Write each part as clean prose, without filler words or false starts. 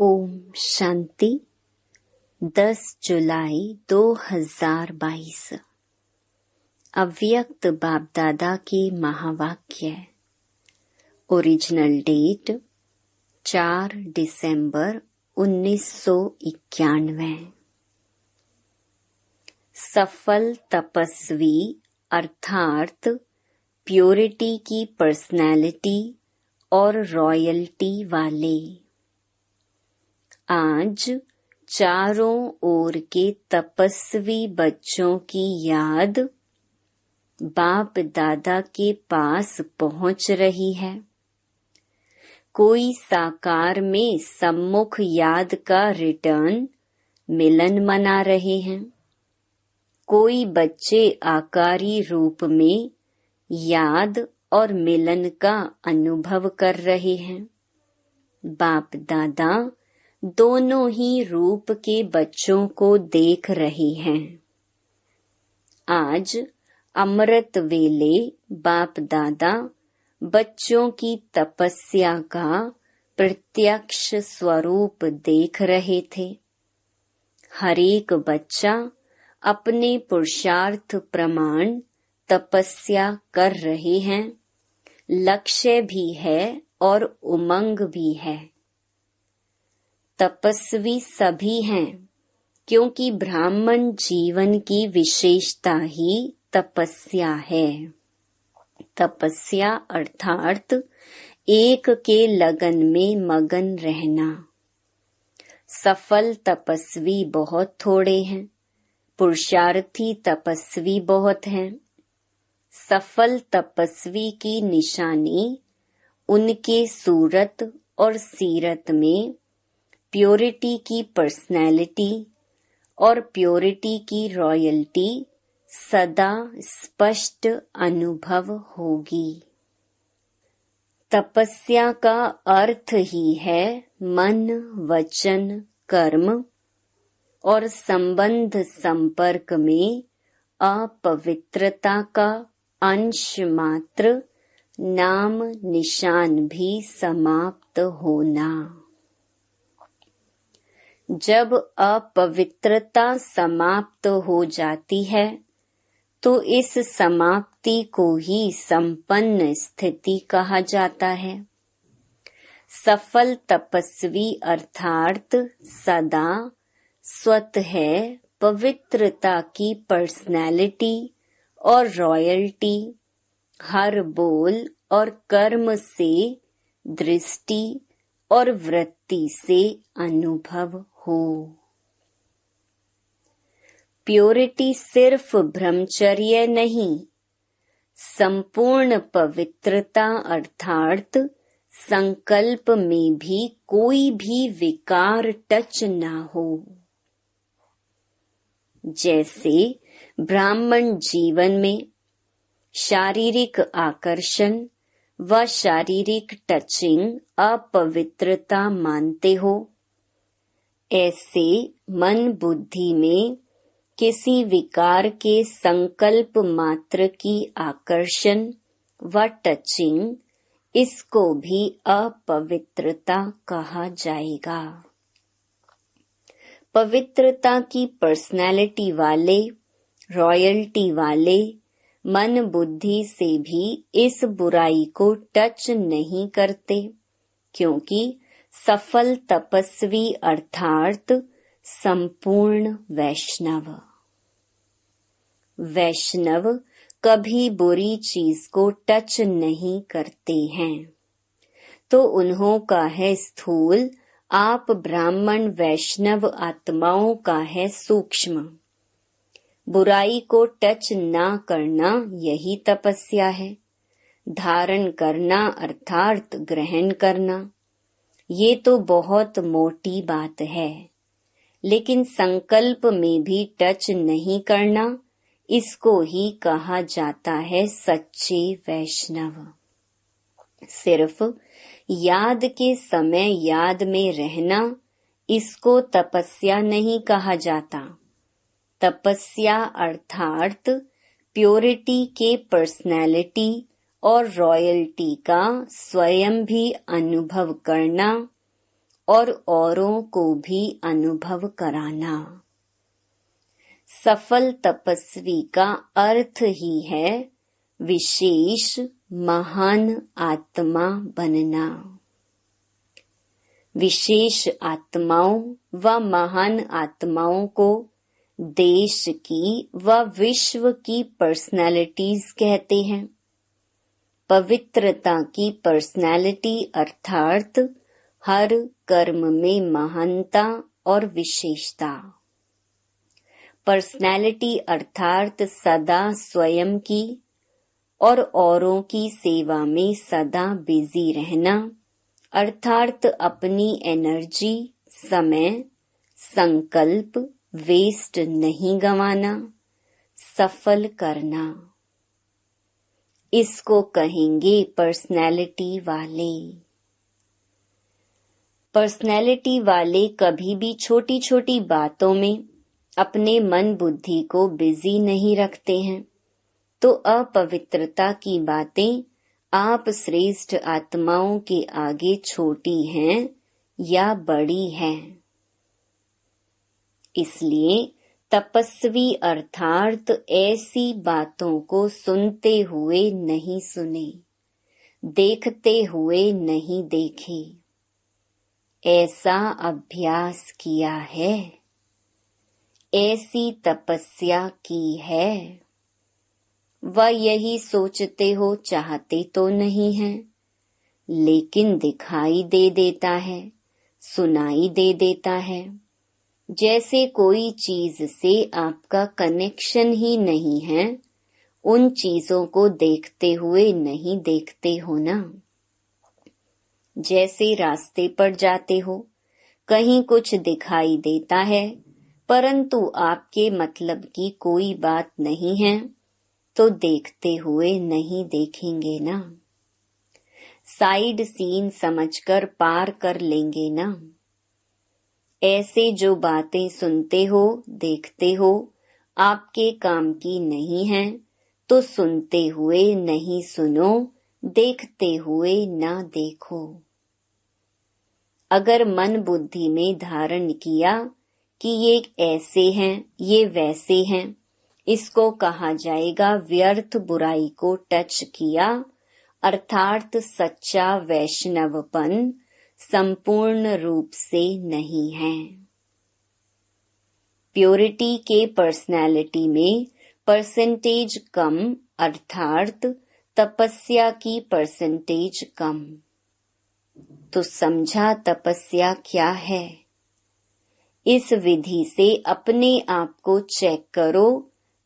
ओम शांति। 10 जुलाई 2022। अव्यक्त बाप दादा के महावाक्य। ओरिजिनल डेट 4 दिसंबर 1991। सफल तपस्वी अर्थात प्योरिटी की पर्सनैलिटी और रॉयल्टी वाले आज चारों ओर के तपस्वी बच्चों की याद बाप दादा के पास पहुंच रही है। कोई साकार में सम्मुख याद का रिटर्न मिलन मना रहे हैं। कोई बच्चे आकारी रूप में याद और मिलन का अनुभव कर रहे हैं। बाप दादा दोनों ही रूप के बच्चों को देख रहे हैं। आज अमृत वेले बाप दादा बच्चों की तपस्या का प्रत्यक्ष स्वरूप देख रहे थे। हरेक बच्चा अपने पुरुषार्थ प्रमाण तपस्या कर रहे हैं। लक्ष्य भी है और उमंग भी है। तपस्वी सभी हैं, क्योंकि ब्राह्मण जीवन की विशेषता ही तपस्या है। तपस्या अर्थात एक के लगन में मगन रहना। सफल तपस्वी बहुत थोड़े हैं, पुरुषार्थी तपस्वी बहुत हैं। सफल तपस्वी की निशानी उनके सूरत और सीरत में प्योरिटी की पर्सनैलिटी और प्योरिटी की रॉयल्टी सदा स्पष्ट अनुभव होगी। तपस्या का अर्थ ही है मन, वचन, कर्म और संबंध संपर्क में अपवित्रता का अंश मात्र नाम निशान भी समाप्त होना। जब अपवित्रता समाप्त हो जाती है तो इस समाप्ति को ही संपन्न स्थिति कहा जाता है। सफल तपस्वी अर्थात सदा स्वतः पवित्रता की पर्सनैलिटी और रॉयल्टी हर बोल और कर्म से, दृष्टि और वृत्ति से अनुभव हो। प्योरिटी सिर्फ ब्रह्मचर्य नहीं, संपूर्ण पवित्रता अर्थात संकल्प में भी कोई भी विकार टच ना हो। जैसे ब्राह्मण जीवन में शारीरिक आकर्षण व शारीरिक टचिंग अपवित्रता मानते हो, ऐसे मन बुद्धि में किसी विकार के संकल्प मात्र की आकर्षण व टचिंग, इसको भी अपवित्रता कहा जाएगा। पवित्रता की पर्सनैलिटी वाले, रॉयल्टी वाले मन बुद्धि से भी इस बुराई को टच नहीं करते, क्योंकि सफल तपस्वी अर्थात संपूर्ण वैष्णव। वैष्णव कभी बुरी चीज को टच नहीं करते हैं। तो उन्हों का है स्थूल, आप ब्राह्मण वैष्णव आत्माओं का है सूक्ष्म। बुराई को टच ना करना यही तपस्या है। धारण करना अर्थात ग्रहण करना, ये तो बहुत मोटी बात है। लेकिन संकल्प में भी टच नहीं करना, इसको ही कहा जाता है सच्चे वैष्णव। सिर्फ याद के समय याद में रहना, इसको तपस्या नहीं कहा जाता। तपस्या अर्थात प्योरिटी के पर्सनैलिटी और रॉयल्टी का स्वयं भी अनुभव करना और औरों को भी अनुभव कराना। सफल तपस्वी का अर्थ ही है विशेष महान आत्मा बनना। विशेष आत्माओं व महान आत्माओं को देश की व विश्व की पर्सनैलिटीज कहते हैं। पवित्रता की पर्सनैलिटी अर्थात हर कर्म में महानता और विशेषता। पर्सनैलिटी अर्थात सदा स्वयं की और औरों की सेवा में सदा बिजी रहना, अर्थात अपनी एनर्जी, समय, संकल्प वेस्ट नहीं गंवाना, सफल करना। इसको कहेंगे पर्सनैलिटी वाले। पर्सनैलिटी वाले कभी भी छोटी छोटी बातों में अपने मन बुद्धि को बिजी नहीं रखते हैं, तो अपवित्रता की बातें आप श्रेष्ठ आत्माओं के आगे छोटी हैं या बड़ी हैं। इसलिए तपस्वी अर्थात ऐसी बातों को सुनते हुए नहीं सुने, देखते हुए नहीं देखे, ऐसा अभ्यास किया है, ऐसी तपस्या की है। वह यही सोचते हो, चाहते तो नहीं है, लेकिन दिखाई दे देता है, सुनाई दे देता है। जैसे कोई चीज से आपका कनेक्शन ही नहीं है, उन चीजों को देखते हुए नहीं देखते हो ना। जैसे रास्ते पर जाते हो, कहीं कुछ दिखाई देता है, परंतु आपके मतलब की कोई बात नहीं है, तो देखते हुए नहीं देखेंगे ना। साइड सीन समझकर पार कर लेंगे ना। ऐसे जो बातें सुनते हो, देखते हो, आपके काम की नहीं है, तो सुनते हुए नहीं सुनो, देखते हुए ना देखो। अगर मन बुद्धि में धारण किया कि ये ऐसे हैं, ये वैसे हैं, इसको कहा जाएगा व्यर्थ बुराई को टच किया, अर्थात सच्चा वैष्णवपन संपूर्ण रूप से नहीं है। प्योरिटी के पर्सनैलिटी में परसेंटेज कम, अर्थात तपस्या की परसेंटेज कम। तो समझा तपस्या क्या है? इस विधि से अपने आप को चेक करो।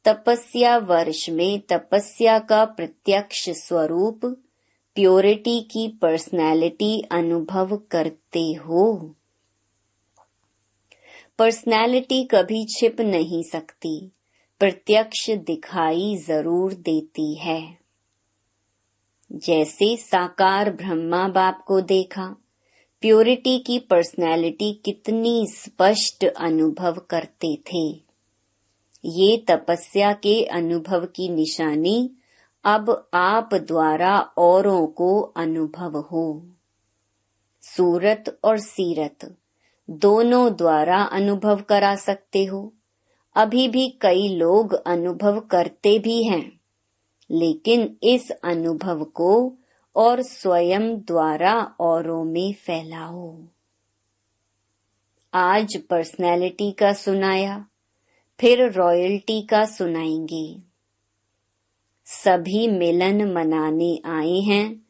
तपस्या वर्ष में तपस्या का प्रत्यक्ष स्वरूप प्योरिटी की पर्सनैलिटी अनुभव करते हो। पर्सनैलिटी कभी छिप नहीं सकती, प्रत्यक्ष दिखाई जरूर देती है। जैसे साकार ब्रह्मा बाप को देखा, प्योरिटी की पर्सनैलिटी कितनी स्पष्ट अनुभव करते थे। ये तपस्या के अनुभव की निशानी अब आप द्वारा औरों को अनुभव हो। सूरत और सीरत दोनों द्वारा अनुभव करा सकते हो। अभी भी कई लोग अनुभव करते भी हैं, लेकिन इस अनुभव को और स्वयं द्वारा औरों में फैलाओ। आज पर्सनैलिटी का सुनाया, फिर रॉयल्टी का सुनाएंगे। सभी मिलन मनाने आए हैं,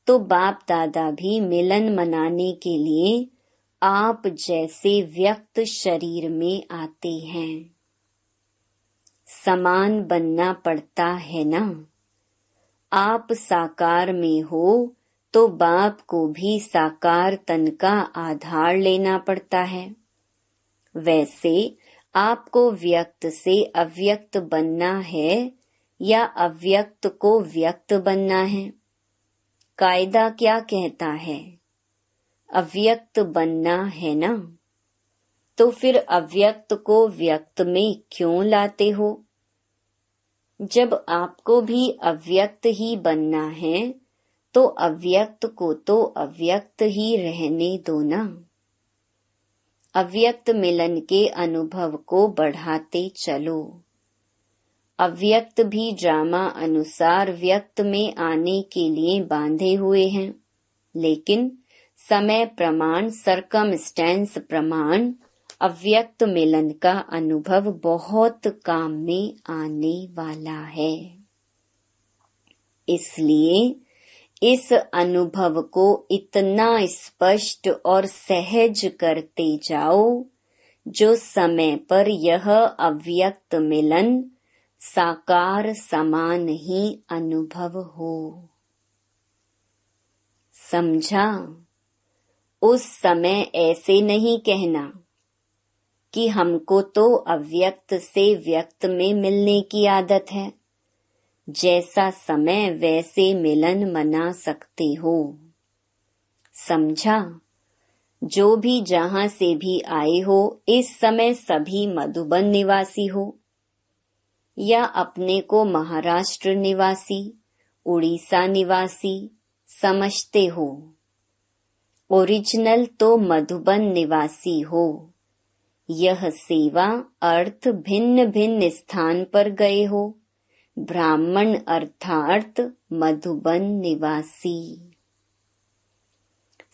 तो बाप दादा भी मिलन मनाने के लिए आप जैसे व्यक्त शरीर में आते हैं। समान बनना पड़ता है ना। आप साकार में हो तो बाप को भी साकार तन का आधार लेना पड़ता है। वैसे आपको व्यक्त से अव्यक्त बनना है या अव्यक्त को व्यक्त बनना है? कायदा क्या कहता है? अव्यक्त बनना है ना। तो फिर अव्यक्त को व्यक्त में क्यों लाते हो? जब आपको भी अव्यक्त ही बनना है, तो अव्यक्त को तो अव्यक्त ही रहने दो ना। अव्यक्त मिलन के अनुभव को बढ़ाते चलो। अव्यक्त भी ड्रामा अनुसार व्यक्त में आने के लिए बांधे हुए हैं, लेकिन समय प्रमाण, सर्कमस्टेंस प्रमाण अव्यक्त मिलन का अनुभव बहुत काम में आने वाला है। इसलिए इस अनुभव को इतना स्पष्ट और सहज करते जाओ जो समय पर यह अव्यक्त मिलन साकार समान ही अनुभव हो। समझा? उस समय ऐसे नहीं कहना कि हमको तो अव्यक्त से व्यक्त में मिलने की आदत है, जैसा समय वैसे मिलन मना सकते हो। समझा? जो भी जहां से भी आए हो, इस समय सभी मधुबन निवासी हो या अपने को महाराष्ट्र निवासी, उड़ीसा निवासी समझते हो। ओरिजिनल तो मधुबन निवासी हो। यह सेवा अर्थ भिन्न भिन्न स्थान पर गए हो। ब्राह्मण अर्थात मधुबन निवासी।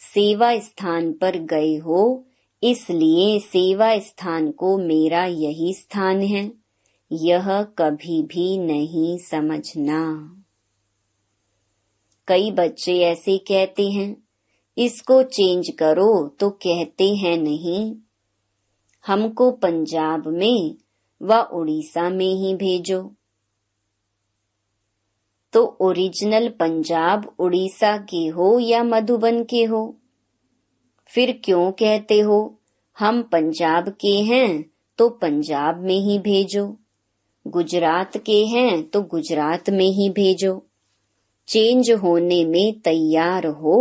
सेवा स्थान पर गए हो, इसलिए सेवा स्थान को मेरा यही स्थान है, यह कभी भी नहीं समझना। कई बच्चे ऐसे कहते हैं, इसको चेंज करो, तो कहते हैं नहीं, हमको पंजाब में व उड़ीसा में ही भेजो। तो ओरिजिनल पंजाब उड़ीसा के हो या मधुबन के हो, फिर क्यों कहते हो हम पंजाब के हैं तो पंजाब में ही भेजो, गुजरात के हैं तो गुजरात में ही भेजो। चेंज होने में तैयार हो।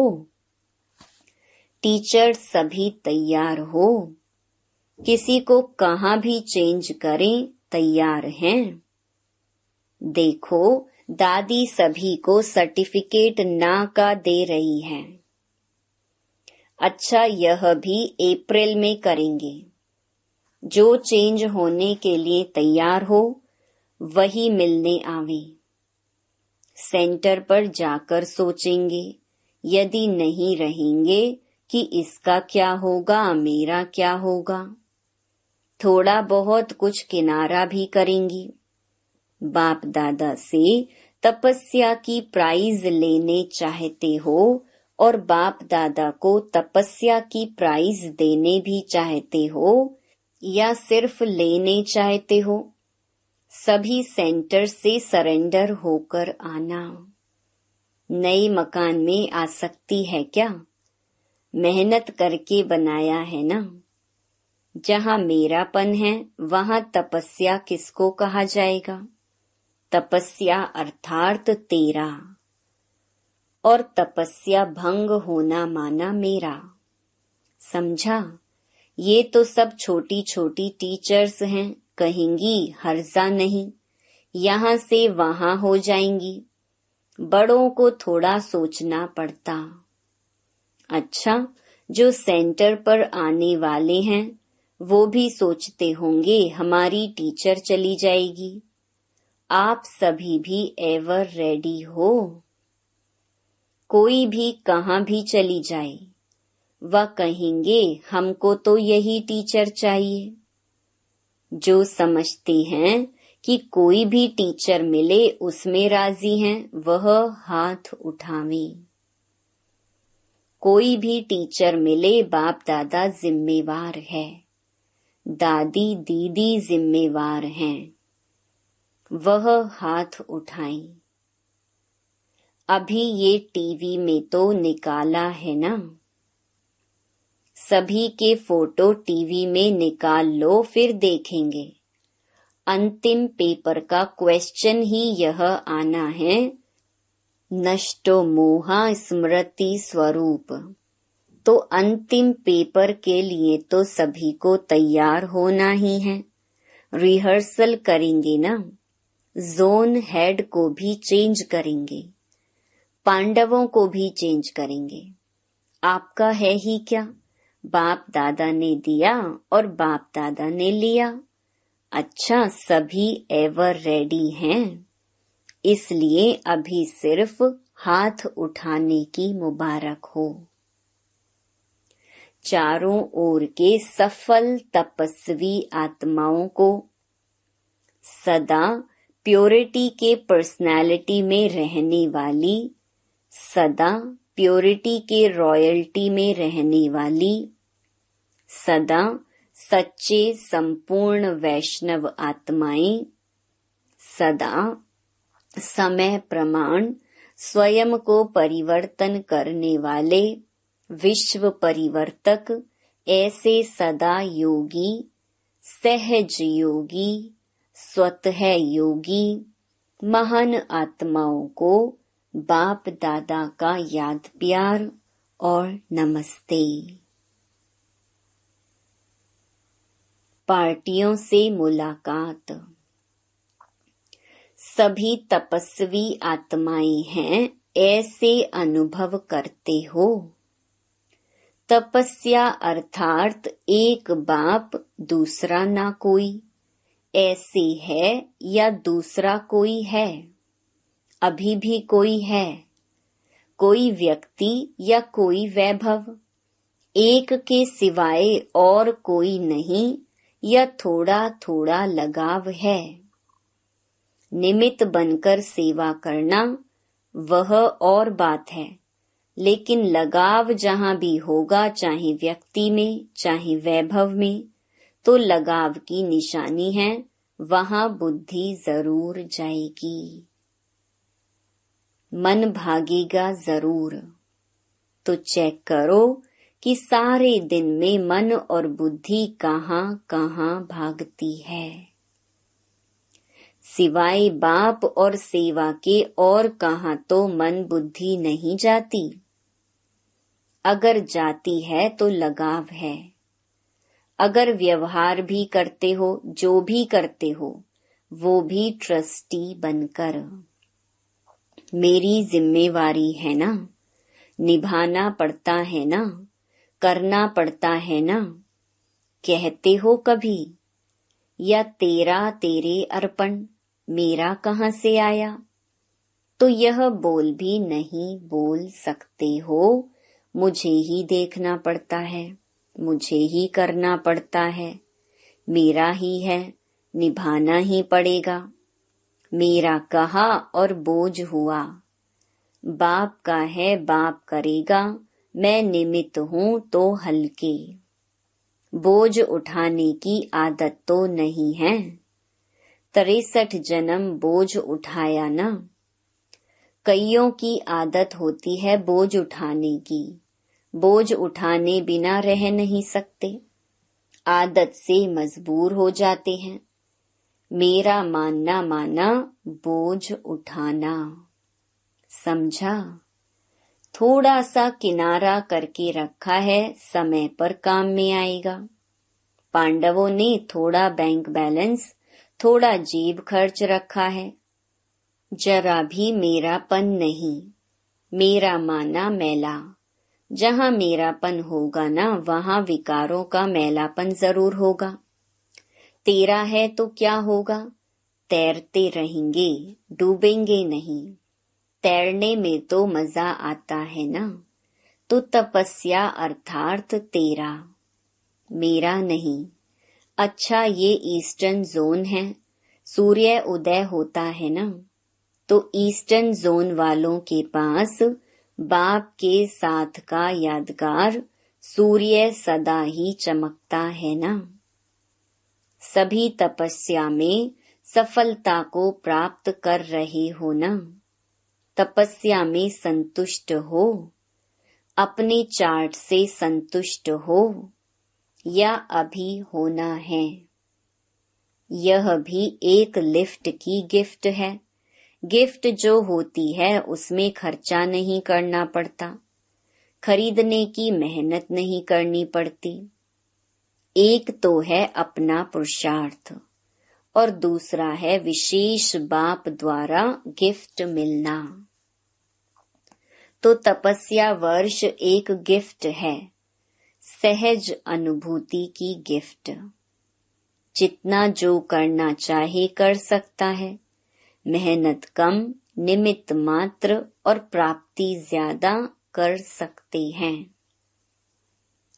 टीचर सभी तैयार हो। किसी को कहाँ भी चेंज करें तैयार हैं। देखो दादी सभी को सर्टिफिकेट ना का दे रही है। अच्छा, यह भी अप्रैल में करेंगे। जो चेंज होने के लिए तैयार हो वही मिलने आवे। सेंटर पर जाकर सोचेंगे, यदि नहीं रहेंगे कि इसका क्या होगा, मेरा क्या होगा। थोड़ा बहुत कुछ किनारा भी करेंगी। बाप दादा से तपस्या की प्राइज लेने चाहते हो और बाप दादा को तपस्या की प्राइज देने भी चाहते हो या सिर्फ लेने चाहते हो। सभी सेंटर से सरेंडर होकर आना। नए मकान में आसक्ति है क्या? मेहनत करके बनाया है ना। जहाँ मेरापन है वहाँ तपस्या किसको कहा जाएगा? तपस्या अर्थात तेरा, और तपस्या भंग होना माना मेरा। समझा? ये तो सब छोटी छोटी टीचर्स हैं, कहेंगी हर्जा नहीं, यहाँ से वहाँ हो जाएंगी। बड़ों को थोड़ा सोचना पड़ता। अच्छा, जो सेंटर पर आने वाले हैं वो भी सोचते होंगे हमारी टीचर चली जाएगी। आप सभी भी एवर रेडी हो। कोई भी कहाँ भी चली जाए, वह कहेंगे हमको तो यही टीचर चाहिए। जो समझते हैं कि कोई भी टीचर मिले उसमें राजी हैं, वह हाथ उठावें। कोई भी टीचर मिले, बाप दादा जिम्मेवार है, दादी दीदी जिम्मेवार हैं, वह हाथ उठाएं। अभी ये टीवी में तो निकाला है ना, सभी के फोटो टीवी में निकाल लो, फिर देखेंगे। अंतिम पेपर का क्वेश्चन ही यह आना है, नष्टो मोहा स्मृति स्वरूप। तो अंतिम पेपर के लिए तो सभी को तैयार होना ही है। रिहर्सल करेंगे ना। जोन हेड को भी चेंज करेंगे, पांडवों को भी चेंज करेंगे। आपका है ही क्या, बाप दादा ने दिया और बाप दादा ने लिया। अच्छा, सभी एवर रेडी हैं, इसलिए अभी सिर्फ हाथ उठाने की मुबारक हो। चारों ओर के सफल तपस्वी आत्माओं को सदा प्योरिटी के पर्सनालिटी में रहने वाली, सदा प्योरिटी के रॉयल्टी में रहने वाली, सदा सच्चे संपूर्ण वैष्णव आत्माएं, सदा समय प्रमाण स्वयं को परिवर्तन करने वाले विश्व परिवर्तक, ऐसे सदा योगी, सहज योगी, स्वतः योगी महान आत्माओं को बाप दादा का याद प्यार और नमस्ते। पार्टियों से मुलाकात। सभी तपस्वी आत्माएं हैं, ऐसे अनुभव करते हो। तपस्या अर्थात एक बाप दूसरा ना कोई, ऐसे है या दूसरा कोई है? अभी भी कोई है, कोई व्यक्ति या कोई वैभव, एक के सिवाय और कोई नहीं, या थोड़ा थोड़ा लगाव है। निमित्त बनकर सेवा करना वह और बात है, लेकिन लगाव जहाँ भी होगा, चाहे व्यक्ति में चाहे वैभव में, तो लगाव की निशानी है, वहाँ बुद्धि जरूर जाएगी। मन भागेगा जरूर, तो चेक करो कि सारे दिन में मन और बुद्धि कहाँ कहाँ भागती है। सिवाय बाप और सेवा के और कहाँ तो मन बुद्धि नहीं जाती। अगर जाती है तो लगाव है। अगर व्यवहार भी करते हो, जो भी करते हो, वो भी ट्रस्टी बनकर। मेरी जिम्मेवारी है ना, निभाना पड़ता है ना, करना पड़ता है ना, कहते हो कभी? या तेरा तेरे अर्पण, मेरा कहाँ से आया? तो यह बोल भी नहीं बोल सकते हो, मुझे ही देखना पड़ता है, मुझे ही करना पड़ता है, मेरा ही है, निभाना ही पड़ेगा। मेरा कहा और बोझ हुआ, बाप का है बाप करेगा, मैं निमित्त हूँ तो हल्के। बोझ उठाने की आदत तो नहीं है, 63 जन्म बोझ उठाया ना। कईयों की आदत होती है बोझ उठाने की, बोझ उठाने बिना रह नहीं सकते, आदत से मजबूर हो जाते हैं। मेरा मानना माना, बोझ उठाना। समझा? थोड़ा सा किनारा करके रखा है, समय पर काम में आएगा। पांडवों ने थोड़ा बैंक बैलेंस, थोड़ा जेब खर्च रखा है। जरा भी मेरापन नहीं, मेरा माना मैला। जहाँ मेरापन होगा ना, वहाँ विकारों का मैलापन जरूर होगा। तेरा है तो क्या होगा? तैरते रहेंगे, डूबेंगे नहीं। तैरने में तो मजा आता है ना। तो तपस्या अर्थात तेरा, मेरा नहीं। अच्छा, ये ईस्टर्न जोन है, सूर्य उदय होता है ना, तो ईस्टर्न जोन वालों के पास बाप के साथ का यादगार सूर्य सदा ही चमकता है ना। सभी तपस्या में सफलता को प्राप्त कर रहे हो ना। तपस्या में संतुष्ट हो, अपने चार्ट से संतुष्ट हो, या अभी होना है। यह भी एक लिफ्ट की गिफ्ट है। गिफ्ट जो होती है उसमें खर्चा नहीं करना पड़ता, खरीदने की मेहनत नहीं करनी पड़ती। एक तो है अपना पुरुषार्थ और दूसरा है विशेष बाप द्वारा गिफ्ट मिलना। तो तपस्या वर्ष एक गिफ्ट है, सहज अनुभूति की गिफ्ट। जितना जो करना चाहे कर सकता है, मेहनत कम, निमित्त मात्र और प्राप्ति ज्यादा कर सकते हैं।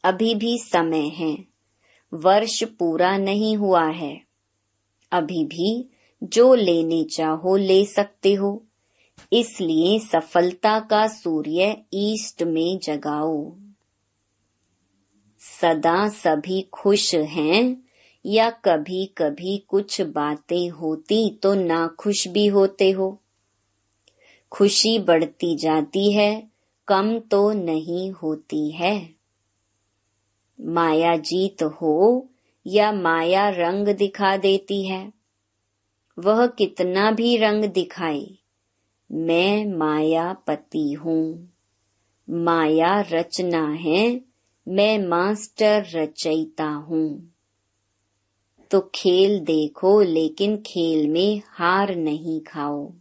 अभी भी समय है, वर्ष पूरा नहीं हुआ है। अभी भी जो लेने चाहो ले सकते हो, इसलिए सफलता का सूर्य ईस्ट में जगाओ। सदा सभी खुश हैं या कभी कभी कुछ बातें होती तो नाखुश भी होते हो। खुशी बढ़ती जाती है, कम तो नहीं होती है। माया जीत हो या माया रंग दिखा देती है, वह कितना भी रंग दिखाए, मैं मायापति हूँ। माया रचना है, मैं मास्टर रचयिता हूँ। तो खेल देखो लेकिन खेल में हार नहीं खाओ।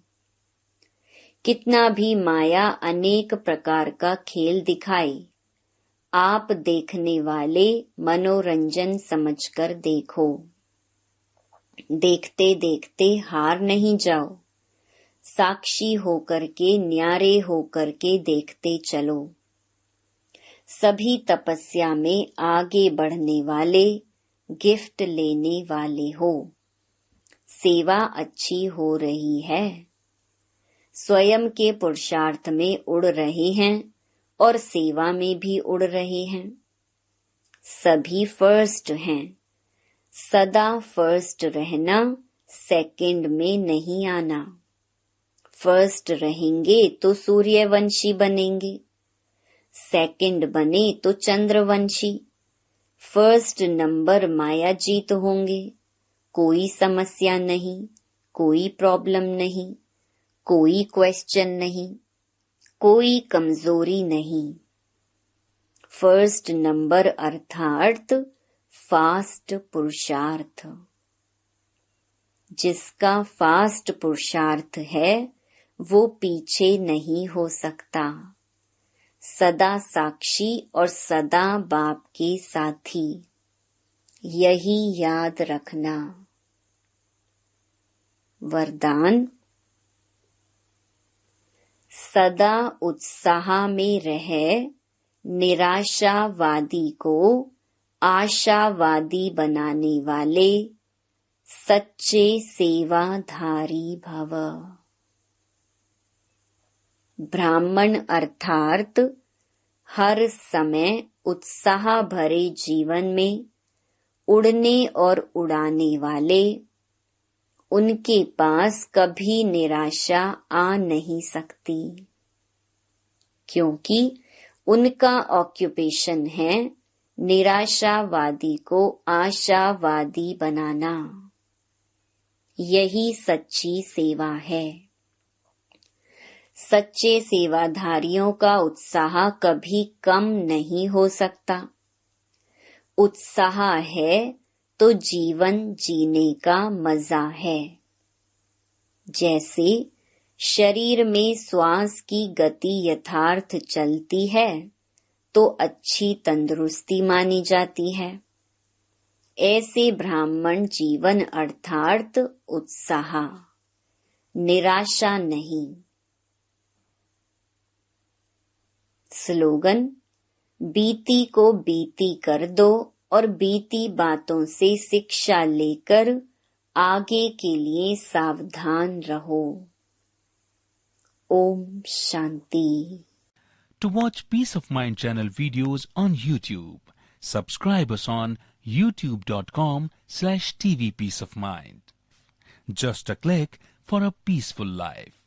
कितना भी माया अनेक प्रकार का खेल दिखाए, आप देखने वाले मनोरंजन समझकर देखो। देखते देखते हार नहीं जाओ, साक्षी होकर के, न्यारे होकर के देखते चलो। सभी तपस्या में आगे बढ़ने वाले, गिफ्ट लेने वाले हो। सेवा अच्छी हो रही है, स्वयं के पुरुषार्थ में उड़ रहे हैं और सेवा में भी उड़ रहे हैं। सभी फर्स्ट हैं, सदा फर्स्ट रहना, सेकंड में नहीं आना। फर्स्ट रहेंगे तो सूर्यवंशी बनेंगे, सेकंड बने तो चंद्रवंशी। फर्स्ट नंबर माया जीत होंगे। कोई समस्या नहीं, कोई प्रॉब्लम नहीं, कोई क्वेश्चन नहीं, कोई कमजोरी नहीं। फर्स्ट नंबर अर्थात फास्ट पुरुषार्थ। जिसका फास्ट पुरुषार्थ है वो पीछे नहीं हो सकता। सदा साक्षी और सदा बाप के साथी, यही याद रखना। वरदान, सदा उत्साह में रहे, निराशावादी को आशावादी बनाने वाले सच्चे सेवाधारी भव। ब्राह्मण अर्थात हर समय उत्साह भरे जीवन में उड़ने और उड़ाने वाले, उनके पास कभी निराशा आ नहीं सकती, क्योंकि उनका ऑक्यूपेशन है निराशावादी को आशावादी बनाना। यही सच्ची सेवा है। सच्चे सेवाधारियों का उत्साह कभी कम नहीं हो सकता। उत्साह है तो जीवन जीने का मजा है। जैसे शरीर में श्वास की गति यथार्थ चलती है तो अच्छी तंदुरुस्ती मानी जाती है, ऐसे ब्राह्मण जीवन अर्थात उत्साह, निराशा नहीं। स्लोगन, बीती को बीती कर दो और बीती बातों से शिक्षा लेकर आगे के लिए सावधान रहो। Om Shanti. To watch Peace of Mind channel videos on YouTube, subscribe us on youtube.com/tvpeaceofmind. Just a click for a peaceful life.